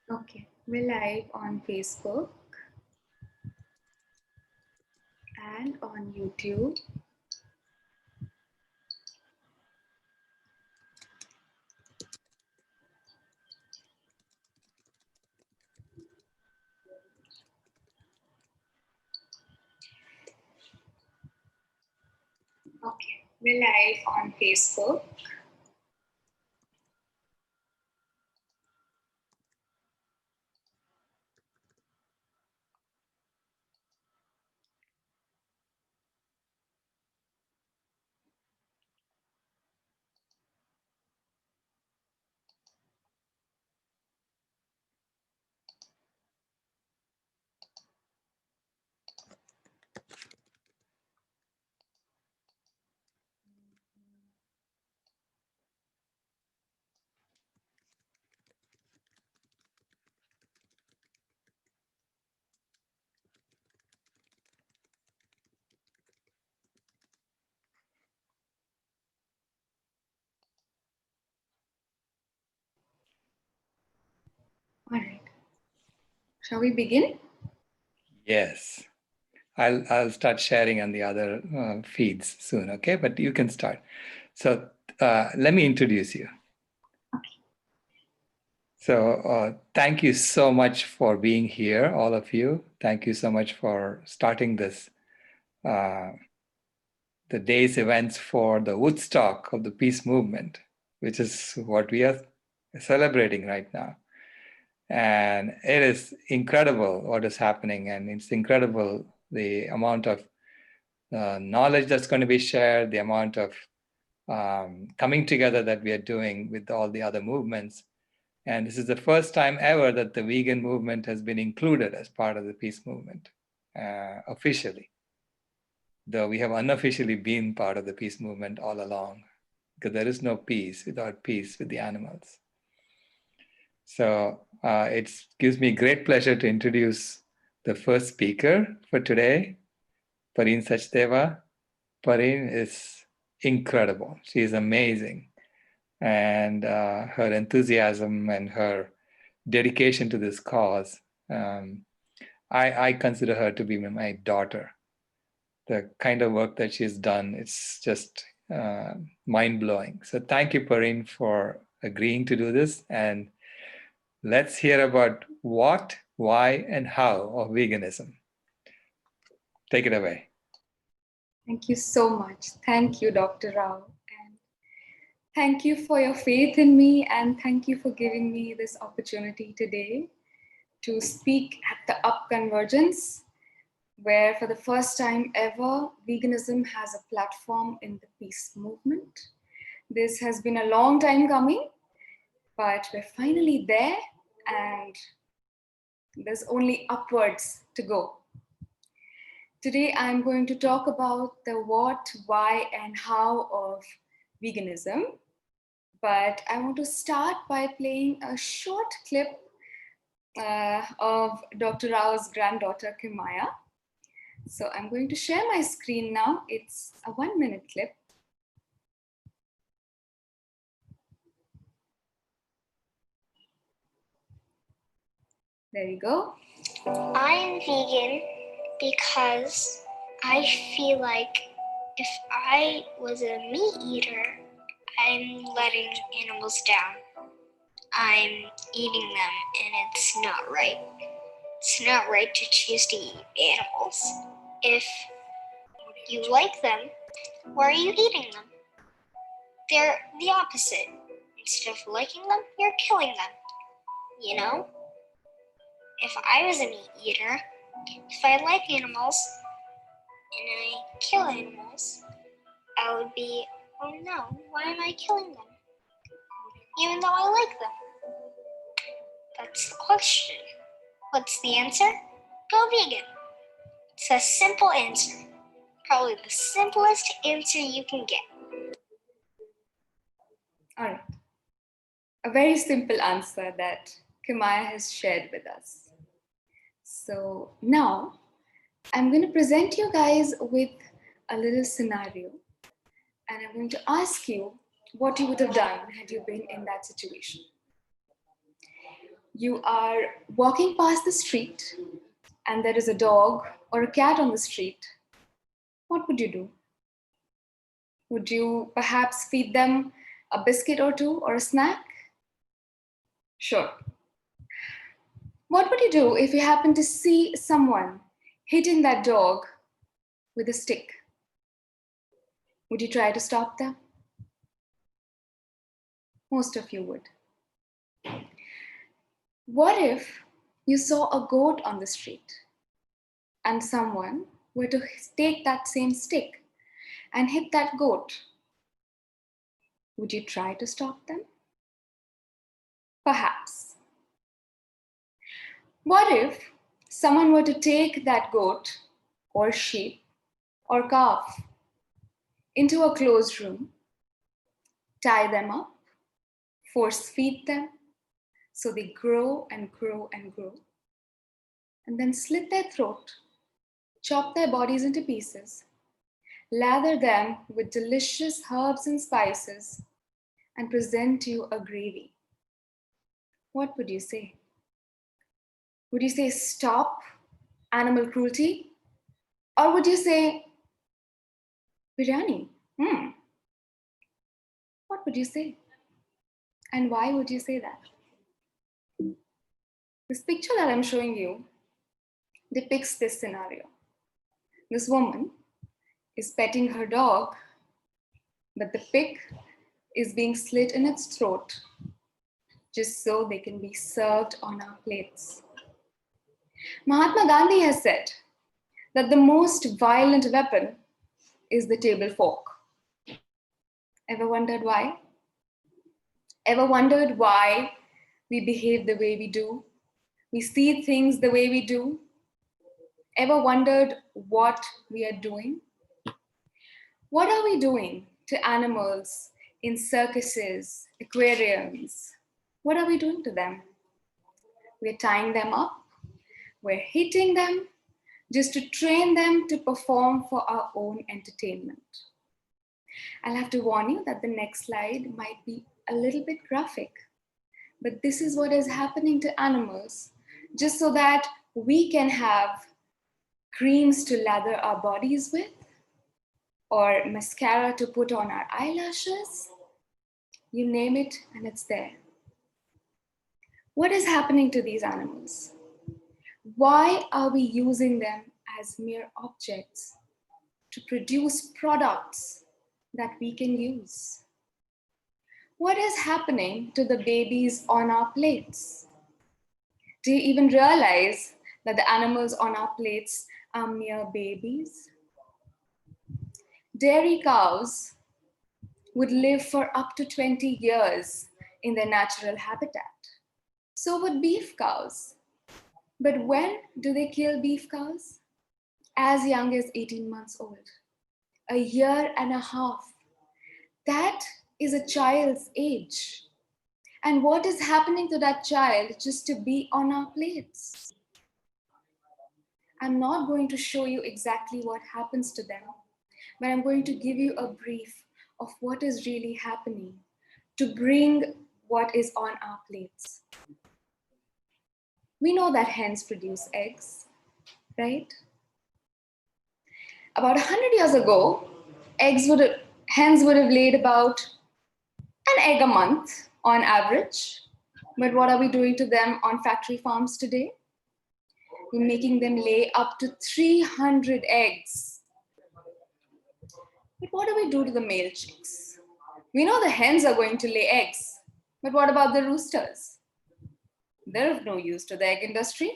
Okay, we're live on Facebook and on YouTube. Okay, we're live on Facebook. All right, shall we begin? Yes, I'll start sharing on the other feeds soon, okay? But you can start. So let me introduce you. Okay. So thank you so much for being here, all of you. Thank you so much for starting this, the day's events for the Woodstock of the peace movement, which is what we are celebrating right now. And it is incredible what is happening, and it's incredible the amount of knowledge that's going to be shared, the amount of coming together that we are doing with all the other movements. And this is the first time ever that the vegan movement has been included as part of the peace movement officially, though we have unofficially been part of the peace movement all along, because there is no peace without peace with the animals. So it gives me great pleasure to introduce the first speaker for today, Pareen Sachdeva. Pareen is incredible. She is amazing. And her enthusiasm and her dedication to this cause, I consider her to be my daughter. The kind of work that she's done, it's just mind-blowing. So thank you, Pareen, for agreeing to do this. And let's hear about what, why, and how of veganism. Take it away. Thank you so much. Thank you, Dr. Rao. And thank you for your faith in me, and thank you for giving me this opportunity today to speak at the Up Convergence, where for the first time ever, veganism has a platform in the peace movement. This has been a long time coming, but we're finally there, and there's only upwards to go. Today, I'm going to talk about the what, why, and how of veganism. But I want to start by playing a short clip of Dr. Rao's granddaughter, Kimaya. So I'm going to share my screen now. It's a 1-minute clip. There you go. I'm vegan because I feel like if I was a meat eater, I'm letting animals down. I'm eating them, and it's not right. It's not right to choose to eat animals. If you like them, why are you eating them? They're the opposite. Instead of liking them, you're killing them. You know? If I was a meat eater, if I like animals and I kill animals, I would be, oh no, why am I killing them? Even though I like them. That's the question. What's the answer? Go vegan. It's a simple answer. Probably the simplest answer you can get. All right. A very simple answer that Kimaya has shared with us. So now I'm going to present you guys with a little scenario, and I'm going to ask you what you would have done had you been in that situation. You are walking past the street and there is a dog or a cat on the street. What would you do? Would you perhaps feed them a biscuit or two or a snack? Sure. What would you do if you happen to see someone hitting that dog with a stick? Would you try to stop them? Most of you would. What if you saw a goat on the street and someone were to take that same stick and hit that goat? Would you try to stop them? Perhaps. What if someone were to take that goat or sheep or calf into a closed room, tie them up, force feed them so they grow and grow and grow, and then slit their throat, chop their bodies into pieces, lather them with delicious herbs and spices, and present you a gravy? What would you say? Would you say stop animal cruelty? Or would you say biryani? What would you say? And why would you say that? This picture that I'm showing you depicts this scenario. This woman is petting her dog, but the pig is being slit in its throat just so they can be served on our plates. Mahatma Gandhi has said that the most violent weapon is the table fork. Ever wondered why? Ever wondered why we behave the way we do? We see things the way we do? Ever wondered what we are doing? What are we doing to animals in circuses, aquariums? What are we doing to them? We're tying them up. We're hitting them just to train them to perform for our own entertainment. I'll have to warn you that the next slide might be a little bit graphic, but this is what is happening to animals just so that we can have creams to lather our bodies with, or mascara to put on our eyelashes. You name it and it's there. What is happening to these animals? Why are we using them as mere objects to produce products that we can use? What is happening to the babies on our plates? Do you even realize that the animals on our plates are mere babies? Dairy cows would live for up to 20 years in their natural habitat. So would beef cows. But when do they kill beef cows? As young as 18 months old, a year and a half. That is a child's age. And what is happening to that child just to be on our plates? I'm not going to show you exactly what happens to them, but I'm going to give you a brief of what is really happening to bring what is on our plates. We know that hens produce eggs, right? About 100 years ago, hens would have laid about an egg a month on average. But what are we doing to them on factory farms today? We're making them lay up to 300 eggs. But what do we do to the male chicks? We know the hens are going to lay eggs, but what about the roosters? They're of no use to the egg industry.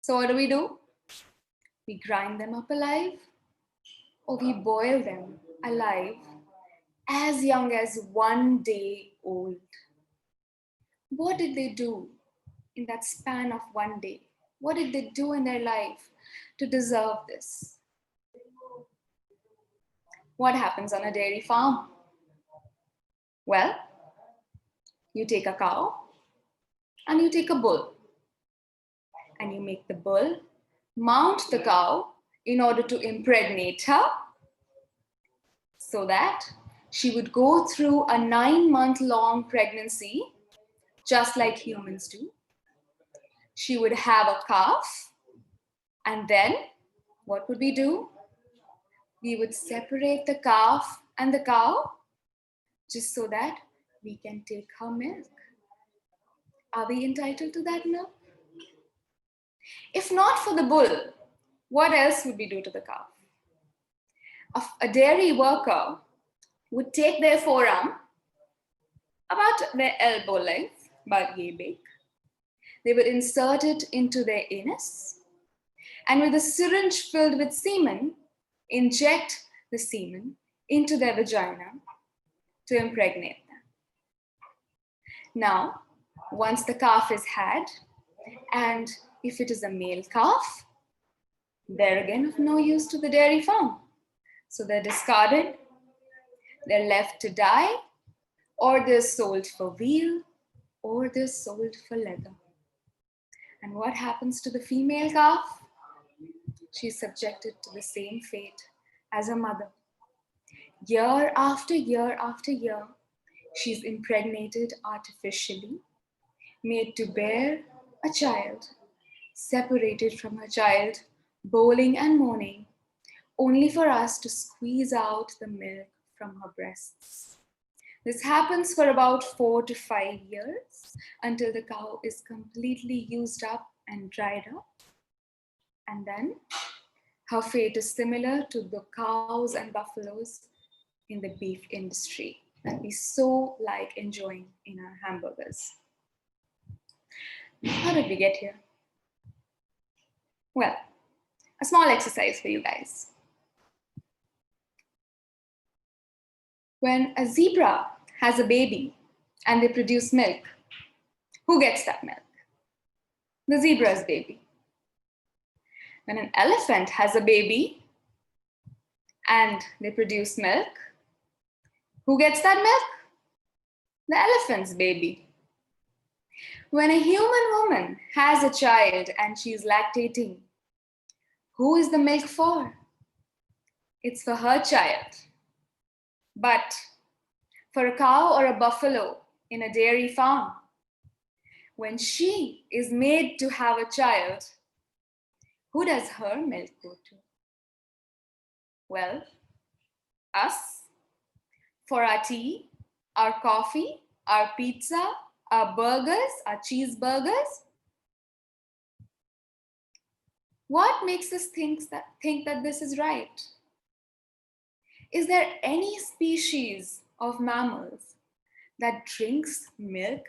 So what do? We grind them up alive, or we boil them alive as young as 1 day old. What did they do in that span of 1 day? What did they do in their life to deserve this? What happens on a dairy farm? Well, you take a cow and you take a bull, and you make the bull mount the cow in order to impregnate her so that she would go through a 9-month-long pregnancy just like humans do. she would have a calf, and then what would we do? We would separate the calf and the cow just so that we can take her milk. Are we entitled to that milk? If not for the bull, what else would we do to the calf? A dairy worker would take their forearm, about their elbow length, about yay big. They would insert it into their anus, and with a syringe filled with semen, inject the semen into their vagina to impregnate them. Now, once the calf is had, and if it is a male calf, they're again of no use to the dairy farm. So they're discarded, they're left to die, or they're sold for veal, or they're sold for leather. And what happens to the female calf? She's subjected to the same fate as her mother. Year after year after year, she's impregnated artificially, made to bear a child, separated from her child, bowling and moaning, only for us to squeeze out the milk from her breasts. This happens for about 4 to 5 years until the cow is completely used up and dried up. And then her fate is similar to the cows and buffaloes in the beef industry that we so like enjoying in our hamburgers. How did we get here? Well, a small exercise for you guys. When a zebra has a baby and they produce milk, who gets that milk? The zebra's baby. When an elephant has a baby and they produce milk, who gets that milk? The elephant's baby. When a human woman has a child and she's lactating, who is the milk for? It's for her child. But for a cow or a buffalo in a dairy farm, when she is made to have a child, who does her milk go to? Well, us. For our tea, our coffee, our pizza, our burgers, our cheeseburgers. What makes us think that this is right? Is there any species of mammals that drinks milk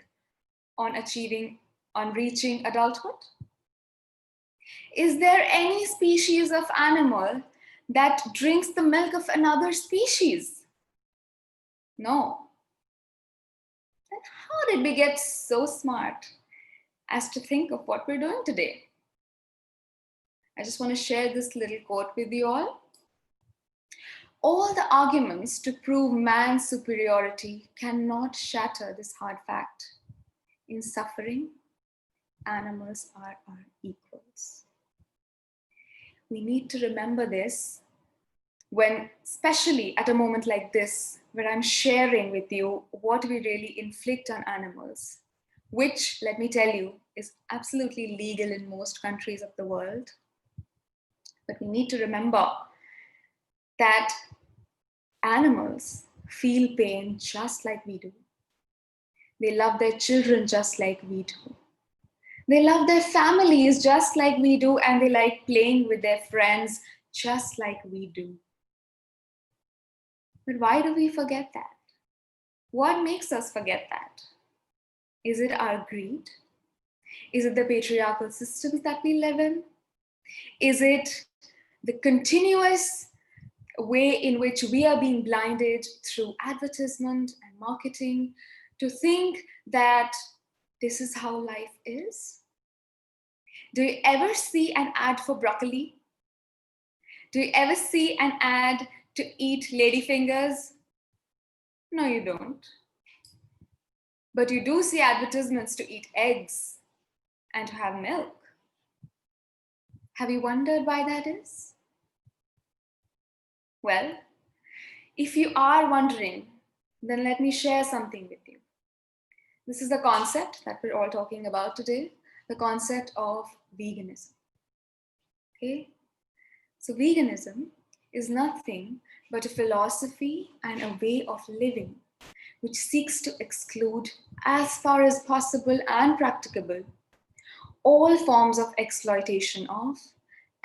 on reaching adulthood? Is there any species of animal that drinks the milk of another species? No. Then how did we get so smart as to think of what we're doing today? I just want to share this little quote with you all. All the arguments to prove man's superiority cannot shatter this hard fact. In suffering, animals are our equals. We need to remember this when, especially at a moment like this, where I'm sharing with you what we really inflict on animals, which, let me tell you, is absolutely legal in most countries of the world. But we need to remember that animals feel pain just like we do. They love their children just like we do. They love their families just like we do, and they like playing with their friends just like we do. But why do we forget that? What makes us forget that? Is it our greed? Is it the patriarchal systems that we live in? Is it the continuous way in which we are being blinded through advertisement and marketing to think that this is how life is? Do you ever see an ad for broccoli? Do you ever see an ad to eat ladyfingers? No, you don't. But you do see advertisements to eat eggs and to have milk. Have you wondered why that is? Well, if you are wondering, then let me share something with you. This is the concept that we're all talking about today, the concept of veganism. Okay? So veganism is nothing but a philosophy and a way of living which seeks to exclude, as far as possible and practicable, all forms of exploitation of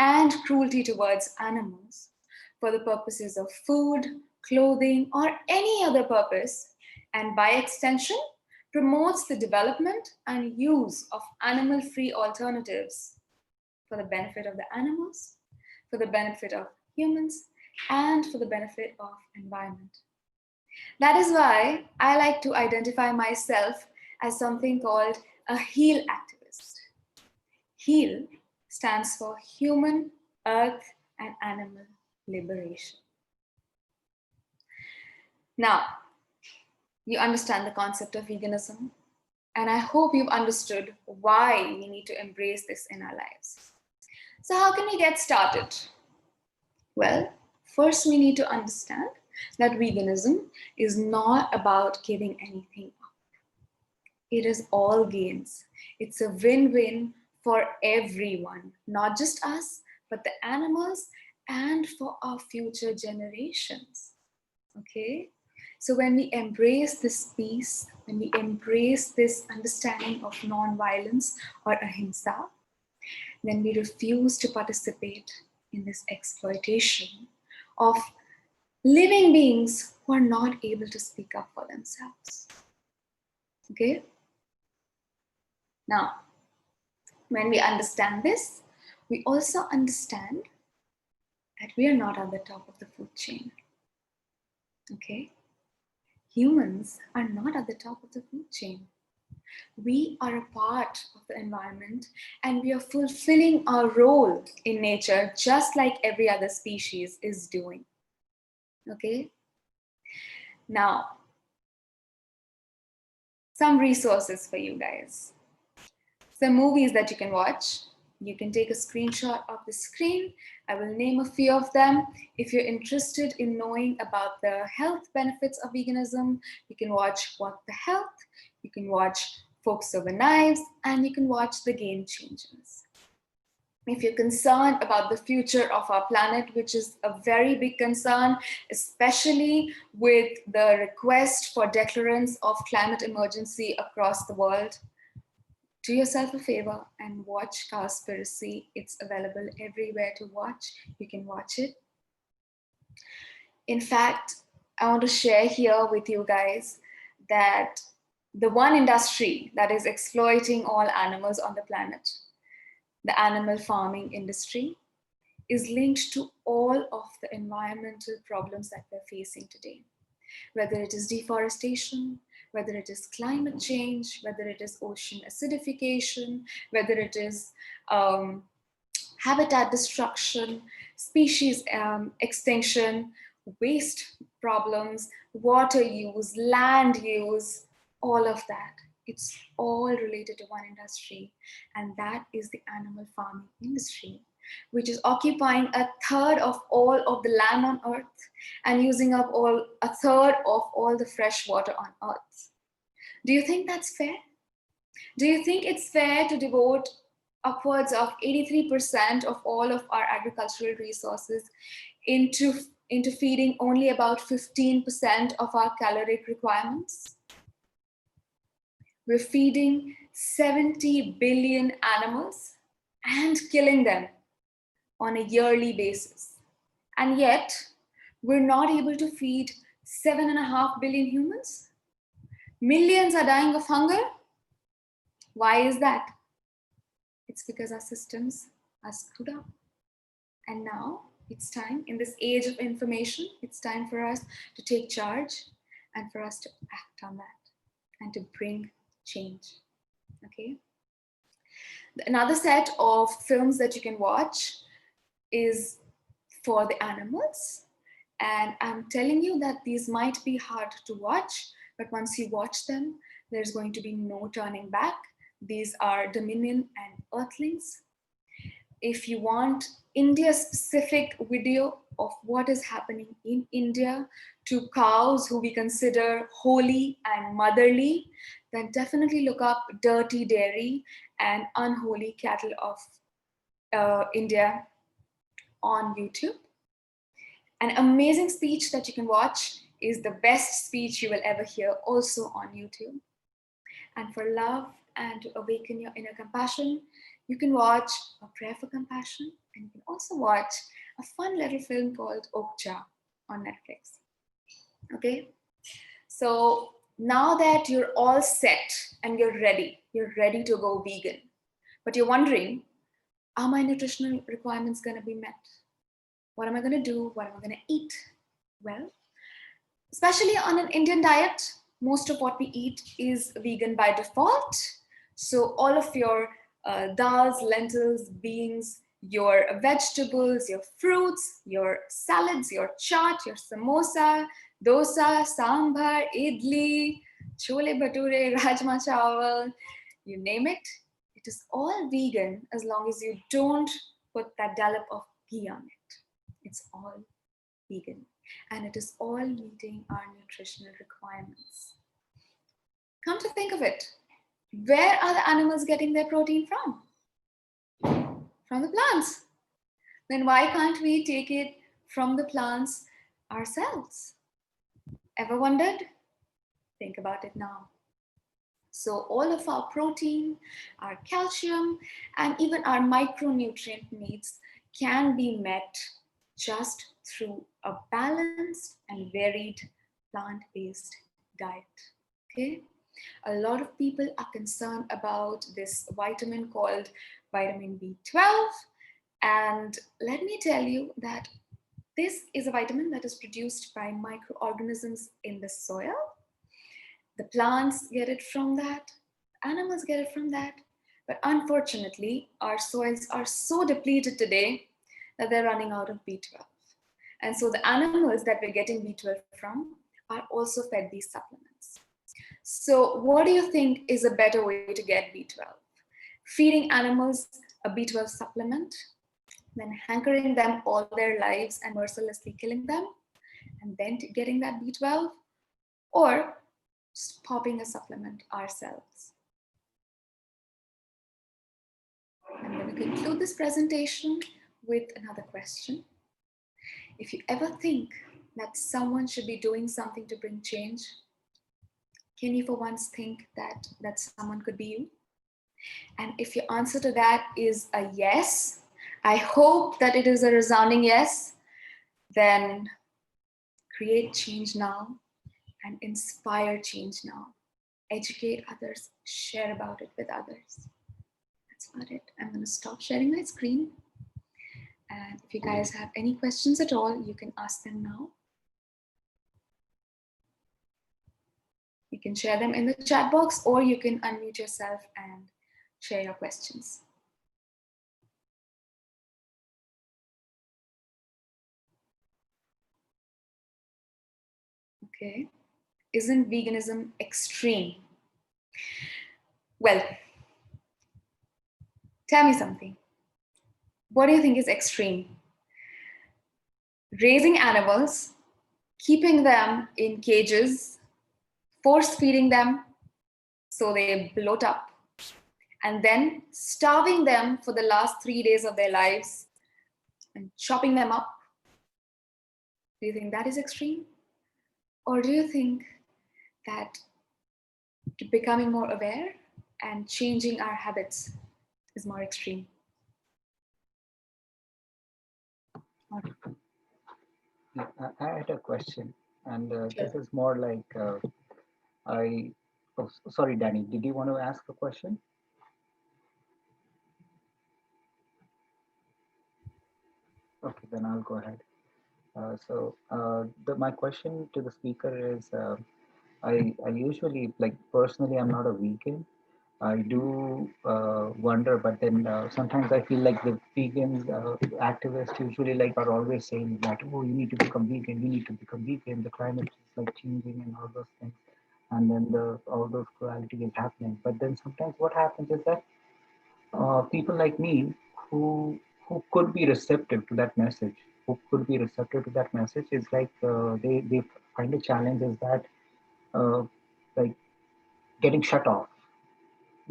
and cruelty towards animals for the purposes of food, clothing, or any other purpose, and by extension, promotes the development and use of animal-free alternatives for the benefit of the animals, for the benefit of humans, and for the benefit of environment. That is why I like to identify myself as something called a HEAL activist. HEAL stands for Human, Earth, and Animal Liberation. Now, you understand the concept of veganism, and I hope you've understood why we need to embrace this in our lives. So how can we get started? Well, first we need to understand that veganism is not about giving anything up. It is all gains. It's a win-win for everyone, not just us, but the animals and for our future generations. Okay? So when we embrace this peace, when we embrace this understanding of non-violence or ahimsa, then we refuse to participate in this exploitation of living beings who are not able to speak up for themselves. Okay? Now, when we understand this, we also understand that we are not at the top of the food chain. Okay? Humans are not at the top of the food chain. We are a part of the environment and we are fulfilling our role in nature just like every other species is doing. Okay? Now, some resources for you guys. Some movies that you can watch. You can take a screenshot of the screen. I will name a few of them. If you're interested in knowing about the health benefits of veganism, you can watch What the Health, you can watch Forks Over Knives, and you can watch The Game Changers. If you're concerned about the future of our planet, which is a very big concern, especially with the request for declarance of climate emergency across the world, do yourself a favor and watch Cowspiracy. It's available everywhere to watch. You can watch it. In fact, I want to share here with you guys that the one industry that is exploiting all animals on the planet, the animal farming industry, is linked to all of the environmental problems that we're facing today. Whether it is deforestation, whether it is climate change, whether it is ocean acidification, whether it is habitat destruction, species extinction, waste problems, water use, land use, all of that. It's all related to one industry, and that is the animal farming industry, which is occupying a third of all of the land on earth and using up a third of all the fresh water on earth. Do you think that's fair? Do you think it's fair to devote upwards of 83% of all of our agricultural resources into feeding only about 15% of our caloric requirements? We're feeding 70 billion animals and killing them on a yearly basis. And yet, we're not able to feed 7.5 billion humans. Millions are dying of hunger. Why is that? It's because our systems are screwed up. And now it's time, in this age of information, it's time for us to take charge and for us to act on that and to bring change. Okay? Another set of films that you can watch is for the animals. And I'm telling you that these might be hard to watch, but once you watch them, there's going to be no turning back. These are Dominion and Earthlings. If you want India-specific video of what is happening in India to cows who we consider holy and motherly, then definitely look up Dirty Dairy and Unholy Cattle of India on YouTube. An amazing speech that you can watch is the best speech you will ever hear, also on YouTube. And for love and to awaken your inner compassion, you can watch A Prayer for Compassion, and you can also watch a fun little film called Okja on Netflix. Okay, so now that you're all set and you're ready to go vegan, but you're wondering, are my nutritional requirements going to be met? What am I going to do? What am I going to eat? Well, especially on an Indian diet, most of what we eat is vegan by default. So all of your dals, lentils, beans, your vegetables, your fruits, your salads, your chaat, your samosa, dosa, sambar, idli, chole bhature, rajma chawal, you name it, it is all vegan as long as you don't put that dollop of ghee on it. It's all vegan, and it is all meeting our nutritional requirements. Come to think of it, where are the animals getting their protein from? From the plants. Then why can't we take it from the plants ourselves? Ever wondered? Think about it now. So all of our protein, our calcium, and even our micronutrient needs can be met just through a balanced and varied plant-based diet. Okay? A lot of people are concerned about this vitamin called vitamin B12. And let me tell you that this is a vitamin that is produced by microorganisms in the soil. The plants get it from that, animals get it from that. But unfortunately, our soils are so depleted today that they're running out of B12. And so the animals that we're getting B12 from are also fed these supplements. So what do you think is a better way to get B12? Feeding animals a B12 supplement, then hankering them all their lives and mercilessly killing them, and then getting that B12, or just popping a supplement ourselves? I'm going to conclude this presentation with another question. If you ever think that someone should be doing something to bring change, can you for once think that that someone could be you? And if your answer to that is a yes, I hope that it is a resounding yes, then create change now and inspire change now. Educate others, share about it with others. That's about it. I'm going to stop sharing my screen. And if you guys have any questions at all, you can ask them now. You can share them in the chat box, or you can unmute yourself and share your questions. Okay. Isn't veganism extreme? Well, tell me something. What do you think is extreme? Raising animals, keeping them in cages, force feeding them so they bloat up, and then starving them for the last 3 days of their lives and chopping them up. Do you think that is extreme? Or do you think that becoming more aware and changing our habits is more extreme? Yeah, I had a question, and Sure. this is more like sorry, Danny, did you want to ask a question? Okay, then I'll go ahead. My question to the speaker is, I usually, like, personally, I'm not a vegan. I do wonder, but then sometimes I feel like the vegans, activists usually like are always saying that, oh, you need to become vegan, you need to become vegan. The climate is like changing and all those things, and then all those cruelty is happening. But then sometimes what happens is that people like me who could be receptive to that message, is like they find a challenge is that uh, like getting shut off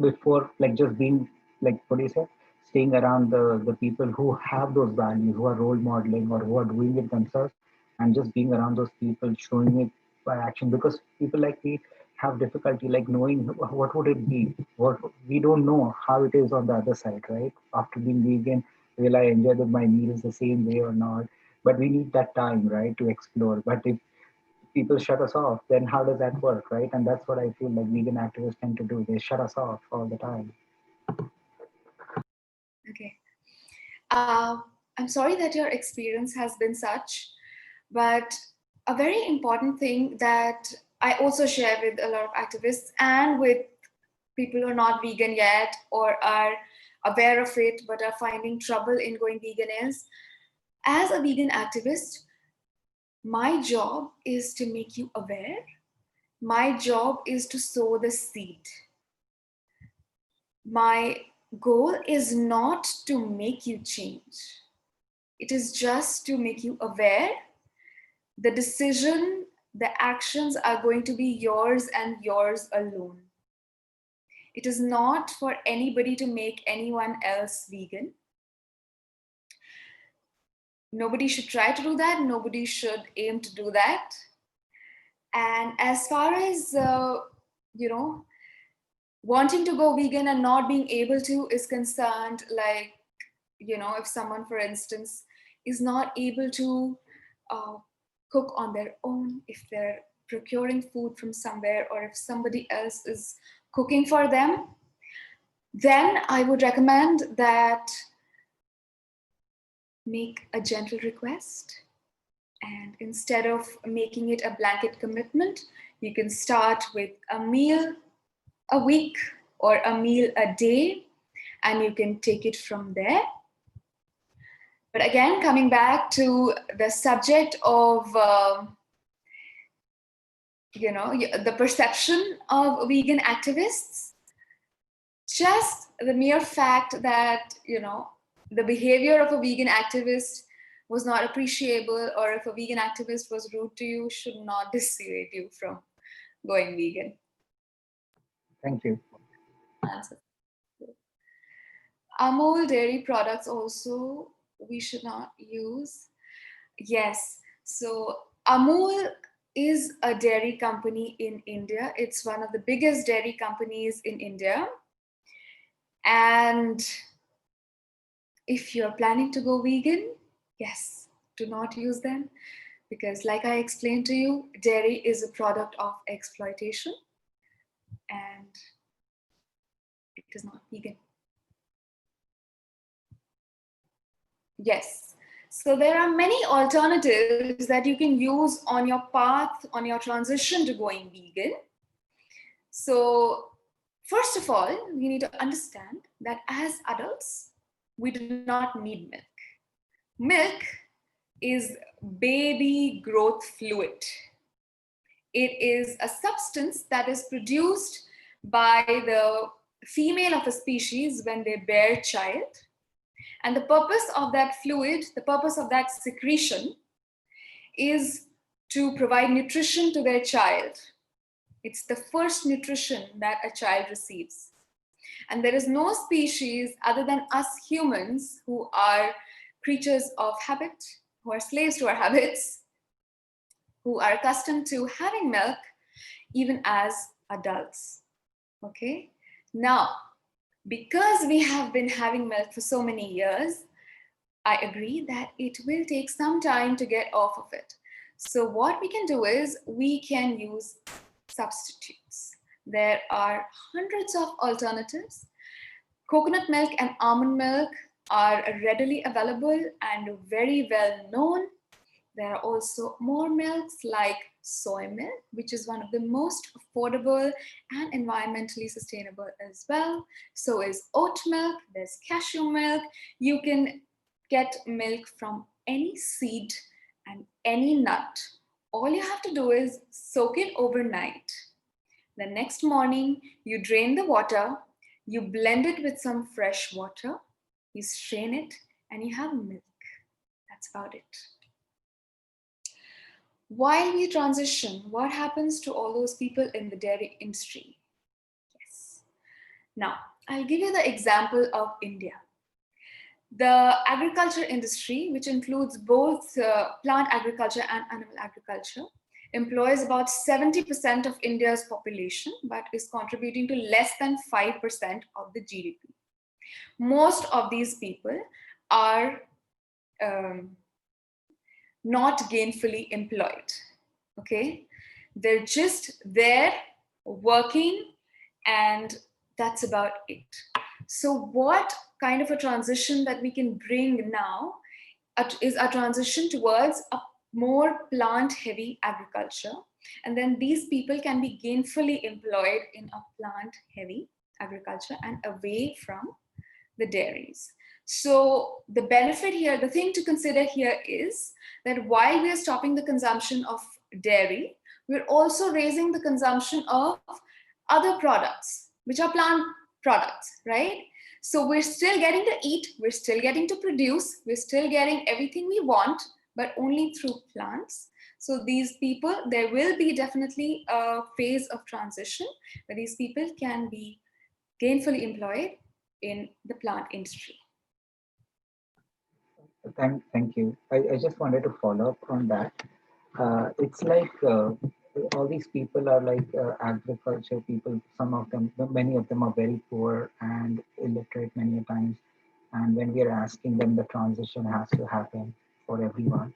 before, like just being, like what do you say, staying around the people who have those values, who are role modeling or who are doing it themselves, and just being around those people showing it by action. Because people like me have difficulty like knowing what would it be, what we don't know how it is on the other side, right? After being vegan, will I enjoy my meals the same way or not? But we need that time, right, to explore. But if people shut us off, then how does that work, right? And that's what I feel like vegan activists tend to do. They shut us off all the time. Okay. Uh, I'm sorry that your experience has been such, but a very important thing that I also share with a lot of activists and with people who are not vegan yet or are aware of it but are finding trouble in going vegan is, as a vegan activist, my job is to make you aware. My job is to sow the seed. My goal is not to make you change. It is just to make you aware. The decision, the actions are going to be yours and yours alone. It is not for anybody to make anyone else vegan. Nobody should try to do that. Nobody should aim to do that. And as far as, wanting to go vegan and not being able to is concerned, like, if someone, for instance, is not able to uh, cook on their own, if they're procuring food from somewhere, or if somebody else is cooking for them, then I would recommend that make a gentle request. And instead of making it a blanket commitment, you can start with a meal a week or a meal a day, and you can take it from there. But again, coming back to the subject of, the perception of vegan activists, just the mere fact that, the behavior of a vegan activist was not appreciable, or if a vegan activist was rude to you, should not dissuade you from going vegan. Thank you. Answer. Amul dairy products also we should not use. Yes. So Amul is a dairy company in India. It's one of the biggest dairy companies in India. And if you're planning to go vegan, yes, do not use them. Because like I explained to you, dairy is a product of exploitation and it is not vegan. Yes. So there are many alternatives that you can use on your path, on your transition to going vegan. So first of all, we need to understand that as adults, we do not need milk. Milk is baby growth fluid. It is a substance that is produced by the female of a species when they bear child. And the purpose of that fluid, the purpose of that secretion is to provide nutrition to their child. It's the first nutrition that a child receives. And there is no species other than us humans who are creatures of habit, who are slaves to our habits, who are accustomed to having milk even as adults. Okay? Now, because we have been having milk for so many years, I agree that it will take some time to get off of it. So what we can do is we can use substitutes. There are hundreds of alternatives. Coconut milk and almond milk are readily available and very well known. There are also more milks like soy milk, which is one of the most affordable and environmentally sustainable as well. So is oat milk, there's cashew milk. You can get milk from any seed and any nut. All you have to do is soak it overnight. The next morning, you drain the water, you blend it with some fresh water, you strain it, and you have milk. That's about it. While we transition, what happens to all those people in the dairy industry? Now, I'll give you the example of India. The agriculture industry, which includes both plant agriculture and animal agriculture, employs about 70% of India's population, but is contributing to less than 5% of the GDP. Most of these people are not gainfully employed. Okay, they're just there working, and that's about it. So what kind of a transition that we can bring now is a transition towards a more plant heavy agriculture, and then these people can be gainfully employed in a plant heavy agriculture and away from the dairies. So the benefit here, the thing to consider here is that while we are stopping the consumption of dairy, we're also raising the consumption of other products, which are plant products, right? So we're still getting to eat, we're still getting to produce, we're still getting everything we want, but only through plants. So these people, there will be definitely a phase of transition where these people can be gainfully employed in the plant industry. Thank you. I just wanted to follow up on that. It's like all these people are like agriculture people. Some of them, many of them are very poor and illiterate many a times. And when we are asking them, the transition has to happen for everyone.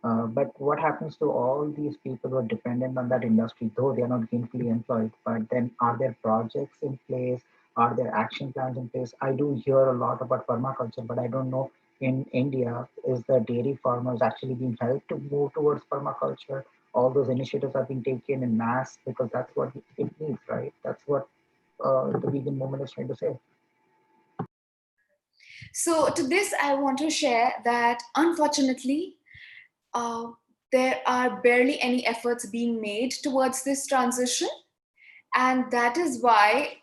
But what happens to all these people who are dependent on that industry, though they are not gainfully employed? But then, are there projects in place? Are there action plans in place? I do hear a lot about permaculture, but I don't know in India, is the dairy farmers actually being helped to move towards permaculture? All those initiatives are being taken in mass because that's what it needs, right? That's what the vegan movement is trying to say. So to this, I want to share that unfortunately, uh, there are barely any efforts being made towards this transition. And that is why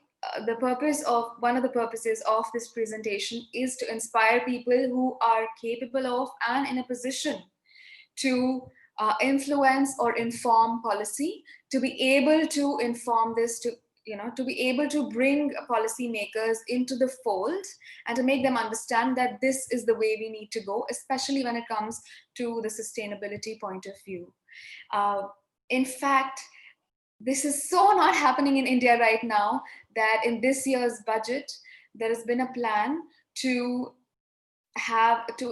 one of the purposes of this presentation is to inspire people who are capable of and in a position to influence or inform policy, to be able to inform this, to be able to bring policymakers into the fold and to make them understand that this is the way we need to go, especially when it comes to the sustainability point of view. Uh, in fact, this is so not happening in India right now that in this year's budget, there has been a plan to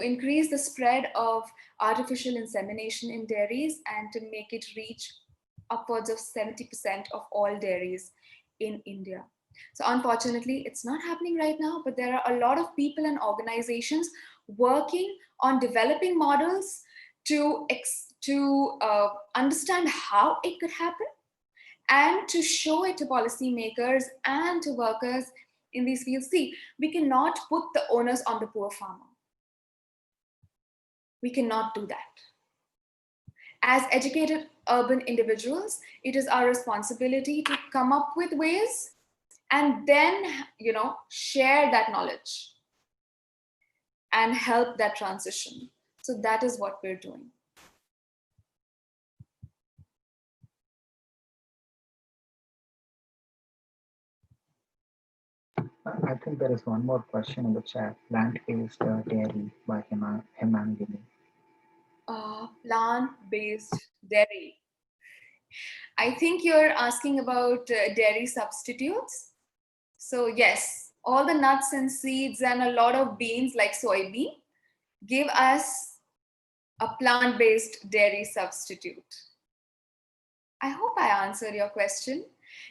increase the spread of artificial insemination in dairies and to make it reach upwards of 70% of all dairies in India. So unfortunately, it's not happening right now, but there are a lot of people and organizations working on developing models to understand how it could happen and to show it to policymakers and to workers in these fields. See, we cannot put the onus on the poor farmer. We cannot do that. As educated urban individuals, it is our responsibility to come up with ways and then, share that knowledge and help that transition. So that is what we're doing. I think there is one more question in the chat. Plant-based dairy by Hemangini. Plant-based dairy. I think you're asking about dairy substitutes. So yes, all the nuts and seeds and a lot of beans like soybean give us a plant-based dairy substitute. I hope I answered your question.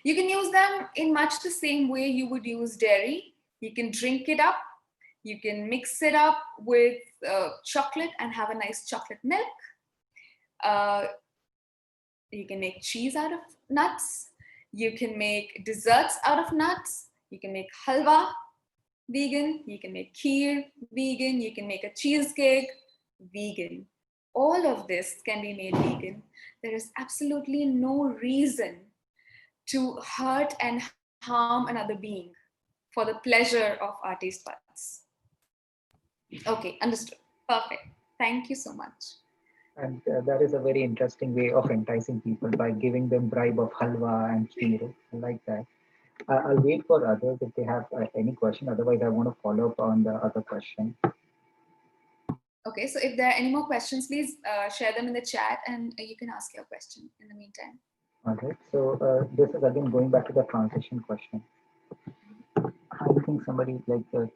You can use them in much the same way you would use dairy. You can drink it up. You can mix it up with chocolate and have a nice chocolate milk. You can make cheese out of nuts. You can make desserts out of nuts. You can make halwa vegan. You can make kheer vegan. You can make a cheesecake vegan. All of this can be made vegan. There is absolutely no reason to hurt and harm another being for the pleasure of our taste buds. Okay, understood. Perfect. Thank you so much. And that is a very interesting way of enticing people by giving them bribe of halwa and kheer. I like that. I'll wait for others if they have any question. Otherwise, I want to follow up on the other question. Okay, so if there are any more questions, please share them in the chat and you can ask your question in the meantime. All right. So this is again going back to the transition question. I think somebody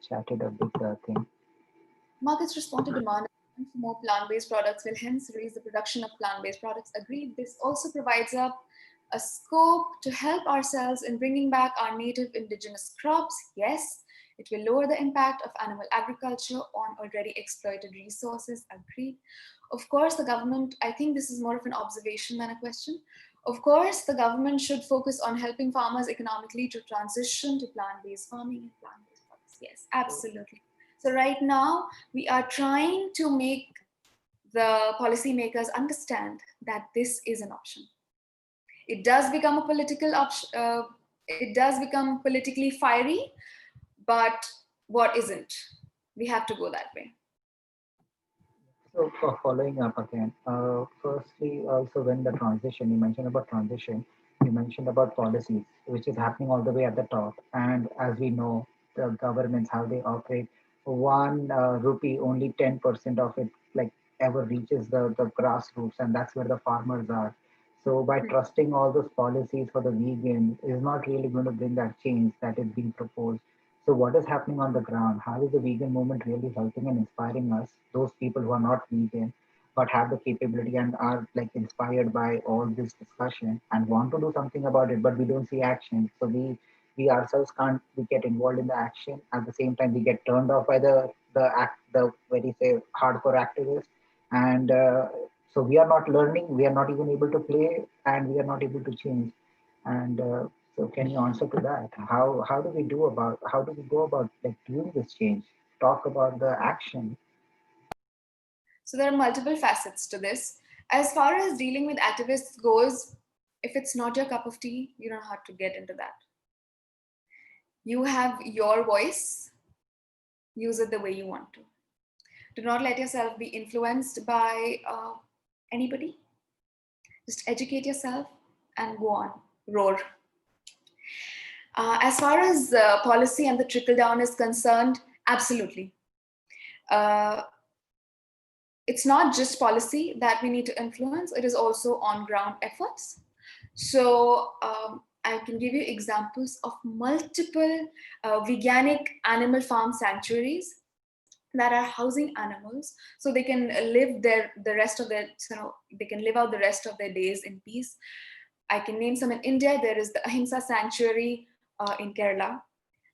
chatted a big thing. Markets respond to demand for more plant-based products will hence raise the production of plant-based products. Agreed. This also provides up a scope to help ourselves in bringing back our native indigenous crops. Yes, it will lower the impact of animal agriculture on already exploited resources. Agreed. Of course, the government, I think this is more of an observation than a question. Of course, the government should focus on helping farmers economically to transition to plant-based farming and plant-based products. Yes, absolutely. So right now, we are trying to make the policymakers understand that this is an option. It does become a political option. It does become politically fiery, but what isn't? We have to go that way. So for following up again, firstly, also when the transition, you mentioned about transition, you mentioned about policies, which is happening all the way at the top. And as we know, the governments, how they operate, one rupee, only 10% of it like ever reaches the grassroots, and that's where the farmers are. So by trusting all those policies for the vegan is not really going to bring that change that is being proposed. So what is happening on the ground? How is the vegan movement really helping and inspiring us, those people who are not vegan, but have the capability and are like inspired by all this discussion and want to do something about it, but we don't see action. So we ourselves can't we get involved in the action. At the same time, we get turned off by the very say hardcore activists, and so we are not learning. We are not even able to play, and we are not able to change. And so, can you answer to that? How do we do about how do we go about like doing this change? Talk about the action. So there are multiple facets to this. As far as dealing with activists goes, if it's not your cup of tea, you don't have to get into that. You have your voice, use it the way you want to. Do not let yourself be influenced by anybody. Just educate yourself and go on, roar. As far as policy and the trickle down is concerned, absolutely. It's not just policy that we need to influence, it is also on ground efforts. So I can give you examples of multiple veganic animal farm sanctuaries that are housing animals so they can live the rest of their, they can live out the rest of their days in peace. I can name some in India. There is the Ahimsa sanctuary in Kerala.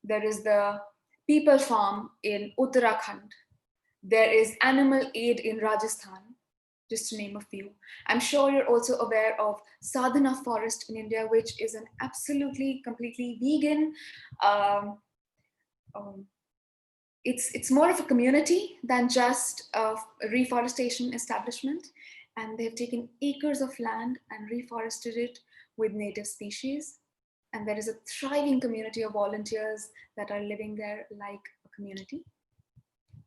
There is the People Farm in Uttarakhand. There is Animal Aid in Rajasthan, just to name a few. I'm sure you're also aware of Sadhana Forest in India, which is an absolutely, completely vegan. It's more of a community than just a reforestation establishment. And they've taken acres of land and reforested it with native species. And there is a thriving community of volunteers that are living there like a community.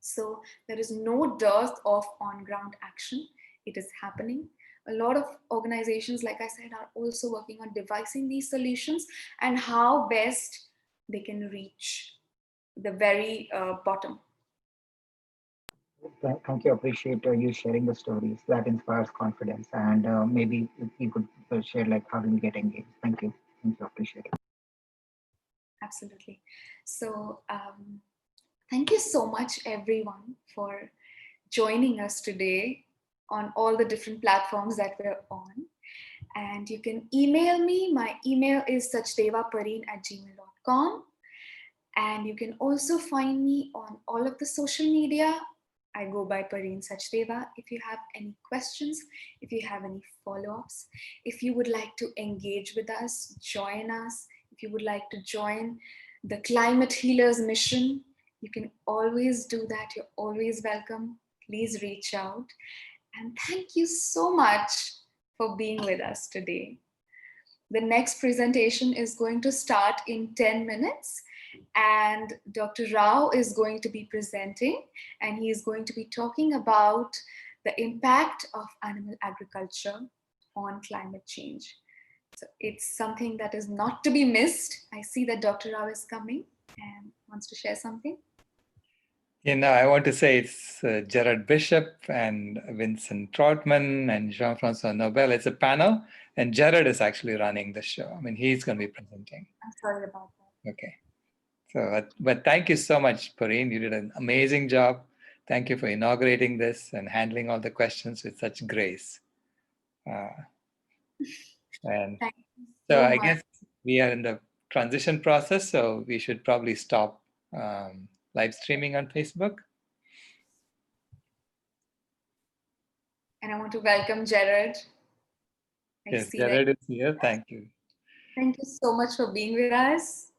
So there is no dearth of on-ground action. It is happening. A lot of organizations, like I said, are also working on devising these solutions and how best they can reach the very bottom. Thank you. Appreciate you sharing the stories. That inspires confidence. And maybe you could share like how do we get engaged. Thank you. Thank you. Appreciate it. Absolutely. So thank you so much, everyone, for joining us today on all the different platforms that we're on. And you can email me. My email is sachdevapareen@gmail.com. And you can also find me on all of the social media. I go by Pareen Sachdeva. If you have any questions, if you have any follow-ups, if you would like to engage with us, join us. If you would like to join the Climate Healers mission, you can always do that. You're always welcome. Please reach out. And thank you so much for being with us today. The next presentation is going to start in 10 minutes. And Dr. Rao is going to be presenting, and he is going to be talking about the impact of animal agriculture on climate change. So it's something that is not to be missed. I see that Dr. Rao is coming and wants to share something. I want to say it's Gerard Bishop and Vincent Trotman and Jean-Francois Nobel. It's a panel, and Gerard is actually running the show. I mean, he's going to be presenting. I'm sorry about that. Okay. So, but thank you so much, Pareen. You did an amazing job. Thank you for inaugurating this and handling all the questions with such grace. And Thank you so so I much. guess we are in the transition process, so we should probably stop live streaming on Facebook. And I want to welcome Gerard. Yes, Gerard is here. Thank you. Thank you so much for being with us.